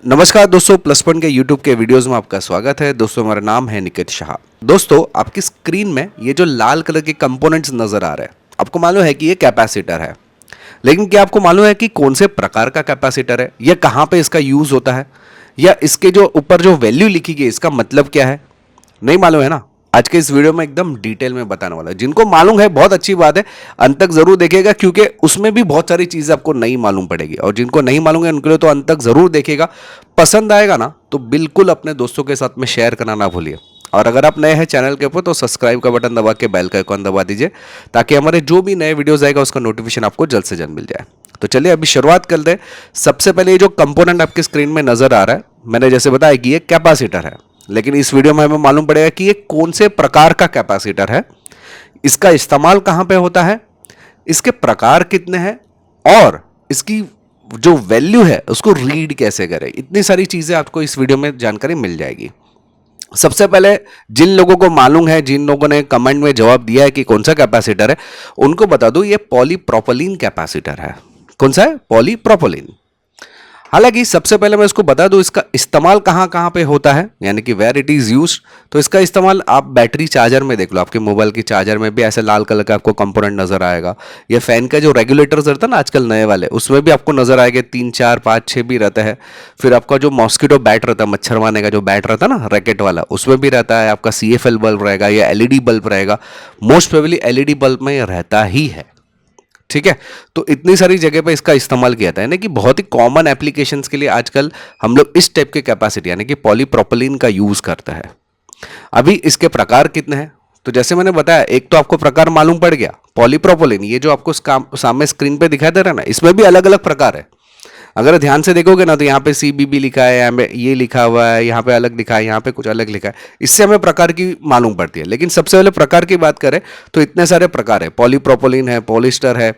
नमस्कार दोस्तों, plus point के यूट्यूब के वीडियोस में आपका स्वागत है। दोस्तों, मेरा नाम है निकित शाह। दोस्तों, आपकी स्क्रीन में ये जो लाल कलर के कंपोनेंट्स नजर आ रहे हैं, आपको मालूम है कि ये कैपेसिटर है। लेकिन क्या आपको मालूम है कि कौन से प्रकार का कैपेसिटर है, या कहाँ पे इसका यूज होता है, या इसके जो ऊपर जो वैल्यू लिखी गई इसका मतलब क्या है? नहीं मालूम है ना? आज के इस वीडियो में एकदम डिटेल में बताने वाला है। जिनको मालूम है बहुत अच्छी बात है, अंत तक जरूर देखिएगा, क्योंकि उसमें भी बहुत सारी चीजें आपको नहीं मालूम पड़ेगी। और जिनको नहीं मालूम है उनके लिए तो अंत तक जरूर देखिएगा। पसंद आएगा ना तो बिल्कुल अपने दोस्तों के साथ में शेयर करना ना भूलिए। और अगर आप नए हैं चैनल के ऊपर तो सब्सक्राइब का बटन दबा के बेल का आइकॉन दबा दीजिए, ताकि हमारे जो भी नए वीडियोस आएगा उसका नोटिफिकेशन आपको जल्द से जल्द मिल जाए। तो चलिए अभी शुरुआत कर दे। सबसे पहले ये जो कंपोनेंट आपकी स्क्रीन में नजर आ रहा है, मैंने जैसे बताया कि ये कैपेसिटर है। लेकिन इस वीडियो में हमें मालूम पड़ेगा कि ये कौन से प्रकार का कैपेसिटर है, इसका इस्तेमाल कहां पे होता है, इसके प्रकार कितने हैं, और इसकी जो वैल्यू है उसको रीड कैसे करें। इतनी सारी चीजें आपको इस वीडियो में जानकारी मिल जाएगी। सबसे पहले जिन लोगों को मालूम है, जिन लोगों ने कमेंट में जवाब दिया है कि कौन सा कैपेसिटर है, उनको बता दूं ये पॉलीप्रोपिलीन कैपेसिटर है। कौन सा है? पॉलीप्रोपिलीन। हालांकि सबसे पहले मैं इसको बता दूं इसका इस्तेमाल कहां कहां पे होता है, यानी कि वेयर इट इज यूज्ड। तो इसका इस्तेमाल आप बैटरी चार्जर में देख लो, आपके मोबाइल की चार्जर में भी ऐसे लाल कलर का आपको कंपोनेंट नजर आएगा। या फैन का जो रेगुलेटर्स रहता है ना आजकल नए वाले, उसमें भी आपको नजर आएगा 3, 4, 5, 6 भी रहता है। फिर आपका जो मॉस्किटो बैट रहता है, मच्छर मारने का जो बैट रहता है ना रैकेट वाला, उसमें भी रहता है। आपका CFL बल्ब रहेगा या LED बल्ब रहेगा। मोस्ट प्रोबेबली LED बल्ब में रहता ही है। ठीक है, तो इतनी सारी जगह पे इसका इस्तेमाल किया जाता है ना, कि बहुत ही कॉमन एप्लीकेशंस के लिए आजकल हम लोग इस टाइप के कैपेसिटी यानी कि पॉलीप्रोपिलीन का यूज करता है। अभी इसके प्रकार कितने हैं? तो जैसे मैंने बताया, एक तो आपको प्रकार मालूम पड़ गया पॉलीप्रोपिलीन। ये जो आपको सामने स्क्रीन पे दिखाई दे रहा है ना, इसमें भी अलग अलग प्रकार है। अगर ध्यान से देखोगे ना तो यहाँ पे CBB लिखा है, यहाँ पे ये लिखा हुआ है, यहाँ पे अलग लिखा है, यहाँ पे कुछ अलग लिखा है। इससे हमें प्रकार की मालूम पड़ती है। लेकिन सबसे पहले प्रकार की बात करें तो इतने सारे प्रकार है। पॉलीप्रोपिलीन है, पॉलिस्टर है,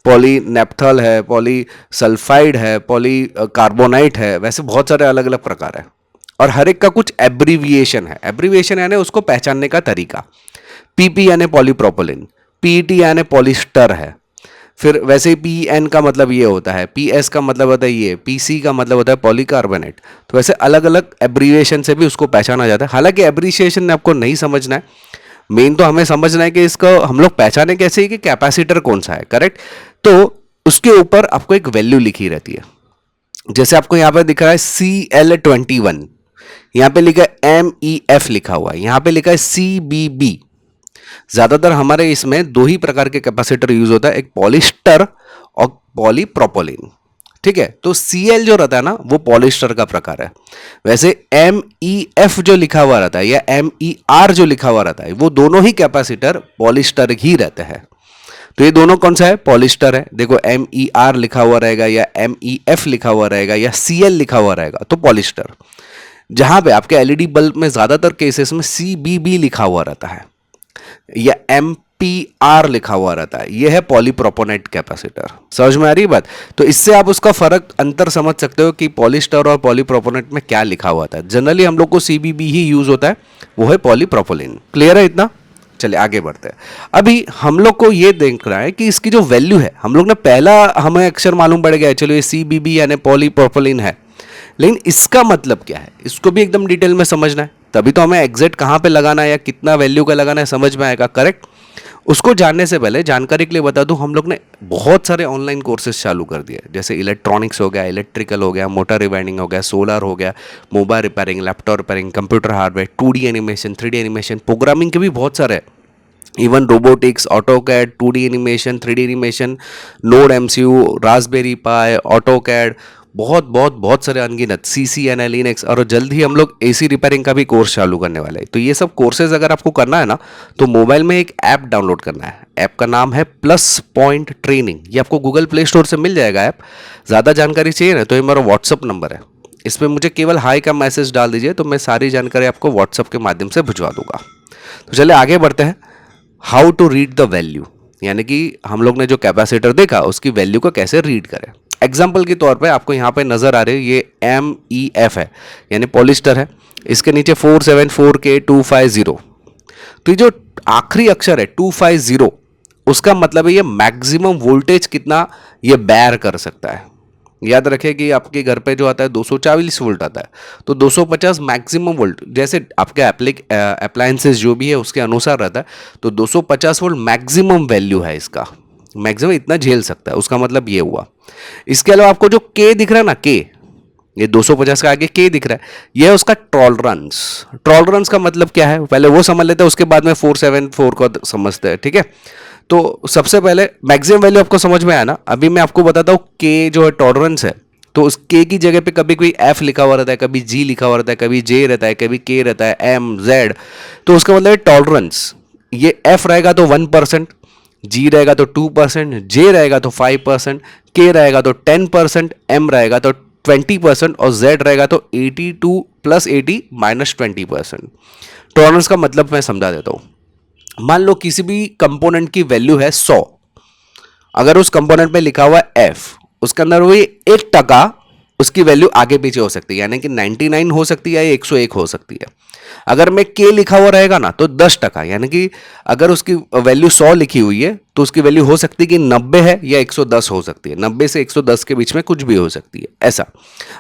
पॉलीनेप्थल है, पॉलीसल्फाइड है, पॉलीकार्बोनाइट है। वैसे बहुत सारे अलग अलग प्रकार है, और हर एक का कुछ एब्रीविएशन है। एब्रीविएशन यानी उसको पहचानने का तरीका। PP यानी पॉलीप्रोपिलीन, PET यानी पॉलिस्टर है। फिर वैसे ही PN का मतलब ये होता है, PS का मतलब होता है ये, PC का मतलब होता है पॉलीकार्बोनेट। तो वैसे अलग अलग एब्रीविएशन से भी उसको पहचाना जाता है। हालांकि एब्रीविएशन आपको नहीं समझना है, मेन तो हमें समझना है कि इसको हम लोग पहचाने कैसे कि कैपेसिटर कौन सा है। करेक्ट, तो उसके ऊपर आपको एक वैल्यू लिखी रहती है। जैसे आपको यहाँ पे दिख रहा है CL21, यहाँ पे लिखा है MEF लिखा हुआ है, यहाँ पे लिखा है CBB। ज्यादातर हमारे इसमें दो ही प्रकार के कैपेसिटर यूज होता है, एक पॉलिस्टर और पॉलीप्रोपिलीन। ठीक है, तो Cl जो रहता है ना वो पॉलिस्टर का प्रकार है। वैसे MEF जो लिखा हुआ रहता है या MER जो लिखा हुआ रहता है, वो दोनों ही कैपेसिटर पॉलिस्टर ही रहते हैं। तो ये दोनों कौन सा है? पॉलिस्टर है। देखो MER लिखा हुआ रहेगा या MEF लिखा हुआ रहेगा या Cl लिखा हुआ रहेगा तो पॉलिस्टर। जहां पे आपके LED बल्ब में ज्यादातर केसेस में CBB लिखा हुआ रहता है या MPR लिखा हुआ रहता है, यह है पॉलीप्रोपोनेट कैपेसिटर। समझ में आ रही बात? तो इससे आप उसका फर्क अंतर समझ सकते हो कि पॉलिस्टर और पॉलीप्रोपोनेट में क्या लिखा हुआ था। जनरली हम लोग को CBB ही यूज होता है, वो है पॉलीप्रोपिलीन। क्लियर है इतना? चलिए आगे बढ़ते हैं। अभी हम लोग को ये देखना है कि इसकी जो वैल्यू है, हम लोग ने पहला हमें अक्षर मालूम पड़ गया, चलो ये CBB यानी पॉलीप्रोपिलीन है। लेकिन इसका मतलब क्या है, इसको भी एकदम डिटेल में समझना है, तभी तो हमें एग्जैक्ट कहाँ पे लगाना है या कितना वैल्यू का लगाना है समझ में आएगा। करेक्ट, उसको जानने से पहले जानकारी के लिए बता दूं, हम लोग ने बहुत सारे ऑनलाइन कोर्सेज चालू कर दिए। जैसे इलेक्ट्रॉनिक्स हो गया, इलेक्ट्रिकल हो गया, मोटर रिवाइंडिंग हो गया, सोलर हो गया, mobile repairing, laptop repairing, computer hardware, 2D animation, 3D animation, programming के भी बहुत सारे हैं। Even robotics, AutoCAD, 2D animation, 3D animation, node MCU, raspberry pi, AutoCAD, बहुत बहुत बहुत सारे अनगिनत, CCNA, लिनक्स, और जल्द ही हम लोग AC रिपेयरिंग का भी कोर्स चालू करने वाले हैं। तो ये सब कोर्सेज अगर आपको करना है ना, तो मोबाइल में एक ऐप डाउनलोड करना है। ऐप का नाम है प्लस पॉइंट ट्रेनिंग। ये आपको गूगल प्ले स्टोर से मिल जाएगा ऐप। ज़्यादा जानकारी चाहिए ना तो ये मेरा व्हाट्सअप नंबर है, इस पर मुझे केवल हाई का मैसेज डाल दीजिए, तो मैं सारी जानकारी आपको व्हाट्सअप के माध्यम से भिजवा दूंगा। तो चलिए आगे बढ़ते हैं। How to read the value, यानी कि हम लोग ने जो कैपेसिटर देखा उसकी वैल्यू को कैसे रीड करें। एग्जाम्पल के तौर पे आपको यहाँ पे नजर आ रही है ये MEF है, यानी पॉलिस्टर है। इसके नीचे 474K250। तो ये जो आखिरी अक्षर है 250, उसका मतलब है ये मैक्सिमम वोल्टेज कितना ये बैर कर सकता है। याद रखें कि आपके घर पे जो आता है 240 वोल्ट आता है, तो 250 मैक्सिमम वोल्ट, जैसे आपके अप्लायंसेस जो भी है उसके अनुसार रहता है, तो 250 वोल्ट मैक्सिमम वैल्यू है इसका, मैक्सिमम इतना झेल सकता है, उसका मतलब ये हुआ। इसके अलावा आपको जो के दिख रहा है ना, के, ये 250 का आगे के दिख रहा है, ये है उसका टॉलरेंस। टॉलरेंस का मतलब क्या है, पहले वो समझ लेते हैं, उसके बाद में 474 को समझते हैं, ठीक है। तो सबसे पहले मैक्सिमम वैल्यू आपको समझ में आया ना। अभी मैं आपको बताता हूँ के जो है टॉलरेंस है, तो उस के की जगह पे कभी कोई एफ लिखा हुआ रहता है, कभी जी लिखा हुआ रहता है, कभी जे रहता है, कभी के रहता है, एम जेड, तो उसका मतलब है टॉलरेंस। ये एफ रहेगा तो 1%, जी रहेगा तो 2%, जे रहेगा तो 5%, के रहेगा तो 10%, एम रहेगा तो 20% और जेड रहेगा तो 82 प्लस 80 माइनस 20%। टॉलरेंस का मतलब मैं समझा देता हूं। मान लो किसी भी कंपोनेंट की वैल्यू है 100, अगर उस कंपोनेंट में लिखा हुआ है एफ, उसके अंदर वही 1% उसकी वैल्यू आगे पीछे हो सकती है, यानी कि 99 हो सकती है या 101 हो सकती है। अगर में के लिखा हुआ रहेगा ना तो 10%, यानी कि अगर उसकी वैल्यू 100 लिखी हुई है तो उसकी वैल्यू हो सकती है कि 90 है या 110 हो सकती है, 90 से 110 के बीच में कुछ भी हो सकती है, ऐसा।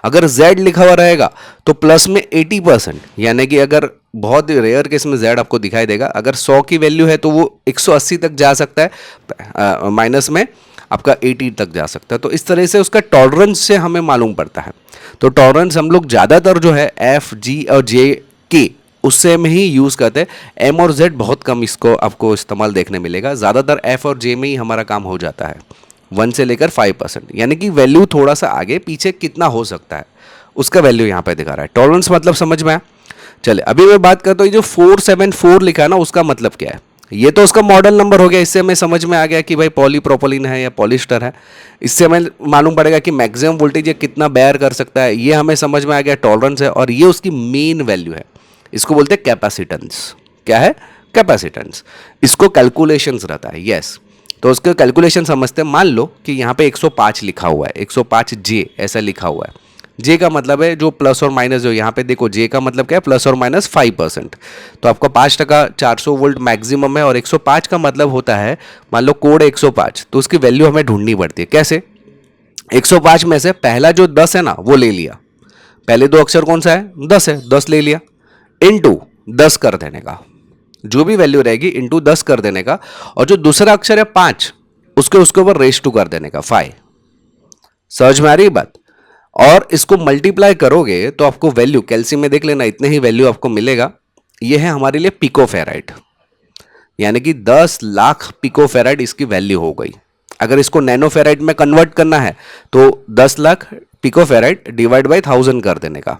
अगर z लिखा हुआ रहेगा तो प्लस में 80%, यानी कि अगर बहुत रेयर केस में z आपको दिखाई देगा, अगर 100 की वैल्यू है तो वो 180 तक जा सकता है, माइनस में आपका 80 तक जा सकता है। तो इस तरह से उसका टॉलरेंस से हमें मालूम पड़ता है। तो टॉलरेंस हम लोग ज़्यादातर जो है एफ जी और जे के उससे में ही यूज़ करते हैं। एम और जेड बहुत कम इसको आपको इस्तेमाल देखने मिलेगा, ज़्यादातर एफ और जे में ही हमारा काम हो जाता है, 1 से लेकर 5%, यानी कि वैल्यू थोड़ा सा आगे पीछे कितना हो सकता है उसका वैल्यू यहाँ पे दिखा रहा है। टॉलरेंस मतलब समझ में आया। चले अभी मैं बात करता हूँ, जो 474 लिखा है ना उसका मतलब क्या है। ये तो उसका मॉडल नंबर हो गया, इससे हमें समझ में आ गया कि भाई पॉलीप्रोपिलीन है या पॉलिस्टर है। इससे हमें मालूम पड़ेगा कि मैक्सिमम वोल्टेज ये कितना बेयर कर सकता है, ये हमें समझ में आ गया टॉलरेंस है, और ये उसकी मेन वैल्यू है। इसको बोलते हैं कैपेसिटेंस। क्या है? कैपेसिटेंस। इसको कैलकुलेशंस रहता है, यस। तो उसके कैलकुलेशन समझते हैं। मान लो कि यहाँ पे 105 लिखा हुआ है, 105 जे ऐसा लिखा हुआ है। जे का मतलब है जो प्लस और माइनस, जो यहाँ पे देखो जे का मतलब क्या है, प्लस और माइनस 5%। तो आपका 5% 400 वोल्ट मैक्सिमम है, और 105 का मतलब होता है, मान लो कोड 105, तो उसकी वैल्यू हमें ढूंढनी पड़ती है। कैसे? 105 में से पहला जो 10 है ना वो ले लिया, पहले दो अक्षर कौन सा है? 10 है, 10 ले लिया, इनटू 10 कर देने का, जो भी वैल्यू रहेगी इनटू 10 कर देने का, और जो दूसरा अक्षर है 5, उसके ऊपर रेस टू कर देने का, 5। समझ में आ रही बात? और इसको मल्टीप्लाई करोगे तो आपको वैल्यू, कैल्शियम में देख लेना, इतने ही वैल्यू आपको मिलेगा। ये है हमारे लिए पिकोफेराइड, यानी कि 10 लाख पिकोफेराइड इसकी वैल्यू हो गई। अगर इसको नैनोफेराइड में कन्वर्ट करना है तो 10 लाख पिकोफेराइड डिवाइड बाई 1000 कर देने का,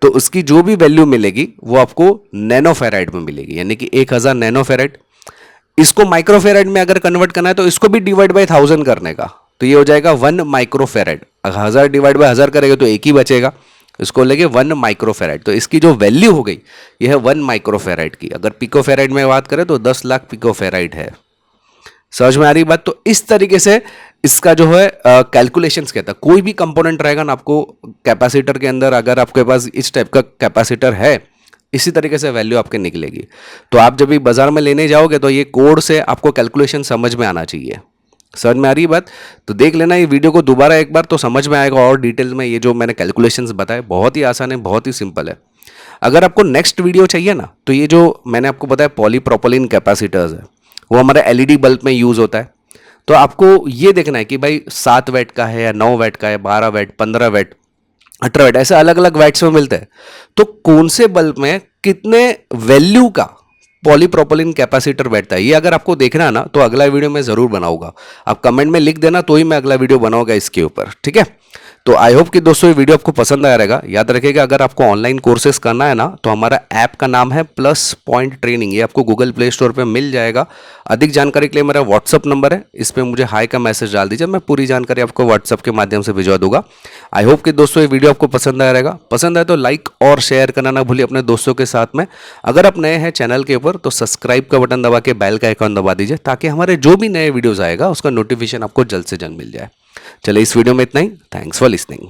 तो उसकी जो भी वैल्यू मिलेगी वो आपको नैनोफेराइड में मिलेगी, यानी कि 1000 नैनोफेराइड। इसको माइक्रोफेराइड में अगर कन्वर्ट करना है तो इसको भी डिवाइड बाई 1000 करने का, तो ये हो जाएगा 1 माइक्रोफेराइड। 1000 डिवाइड बाई 1000 करेगा तो एक ही बचेगा, इसको लेके 1 माइक्रोफेराइड। तो इसकी जो वैल्यू हो गई ये है 1 माइक्रोफेराइड की। अगर पिकोफेराइड में बात करें तो 10 लाख पिकोफेराइड है। समझ में आ रही बात? तो इस तरीके से इसका जो है कैलकुलेशंस कहता है। कोई भी कंपोनेंट रहेगा ना आपको कैपेसिटर के अंदर, अगर आपके पास इस टाइप का कैपेसिटर है, इसी तरीके से वैल्यू आपके निकलेगी। तो आप जब भी बाजार में लेने जाओगे तो ये कोड से आपको कैलकुलेशन समझ में आना चाहिए। समझ में आ रही बात? तो देख लेना ये वीडियो को दोबारा एक बार, तो समझ में आएगा और डिटेल में। ये जो मैंने कैलकुलेशंस बताए बहुत ही आसान है, बहुत ही सिंपल है। अगर आपको नेक्स्ट वीडियो चाहिए ना, तो ये जो मैंने आपको बताया पॉलीप्रोपिलीन कैपेसिटर्स है, वो हमारे एलईडी बल्ब में यूज़ होता है। तो आपको ये देखना है कि भाई 7 वैट का है या 9 वैट का है, 12 वैट, 15 वैट, 18 वैट, ऐसे अलग अलग वैट्स में मिलते हैं। तो कौन से बल्ब में कितने वैल्यू का पॉलीप्रोपिलीन कैपेसिटर बैठता है, ये अगर आपको देखना है ना तो अगला वीडियो मैं ज़रूर बनाऊंगा। आप कमेंट में लिख देना तो ही मैं अगला वीडियो बनाऊंगा इसके ऊपर, ठीक है। तो आई होप कि दोस्तों ये वीडियो आपको पसंद आया रहेगा। याद रखिएगा अगर आपको ऑनलाइन कोर्सेज करना है ना, तो हमारा ऐप का नाम है प्लस पॉइंट ट्रेनिंग, ये आपको गूगल प्ले स्टोर पे मिल जाएगा। अधिक जानकारी के लिए मेरा व्हाट्सअप नंबर है, इस पर मुझे हाई का मैसेज डाल दीजिए, मैं पूरी जानकारी आपको व्हाट्सअप के माध्यम से भिजवा दूंगा। आई होप कि दोस्तों ये वीडियो आपको पसंद आया रहेगा। पसंद आए तो लाइक और शेयर करना ना भूलिए अपने दोस्तों के साथ में। अगर आप नए हैं चैनल के ऊपर तो सब्सक्राइब का बटन दबा के बेल का आइकॉन दबा दीजिए, ताकि हमारे जो भी नए वीडियोज़ आएगा उसका नोटिफिकेशन आपको जल्द से जल्द मिल जाए। चलिए इस वीडियो में इतना ही। Thanks for listening.